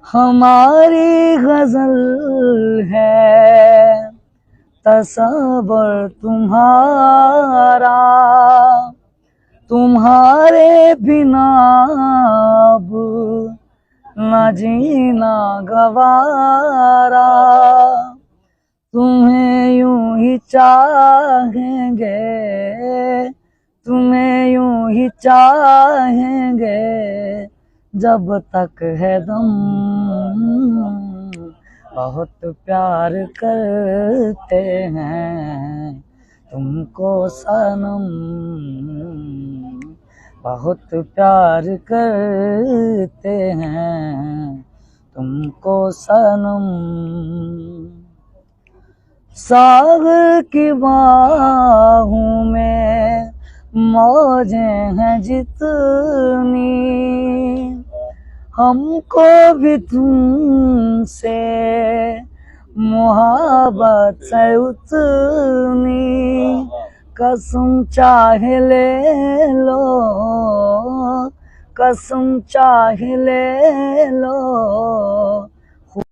हमारी गजल है तसव्वुर तुम्हारा, तुम्हारे बिना अब न जीना गवारा। तुम्हें यूं ही चाहेंगे, तुम्हें यूं ही चाहेंगे जब तक है दम। बहुत प्यार करते हैं तुमको सनम, बहुत प्यार करते हैं तुमको सनम। सागर की बाहों में मौजें हैं जितनी, हमको भी तुमसे मोहब्बत है उतनी। कसम चाहे ले लो, कसम चाहे ले लो,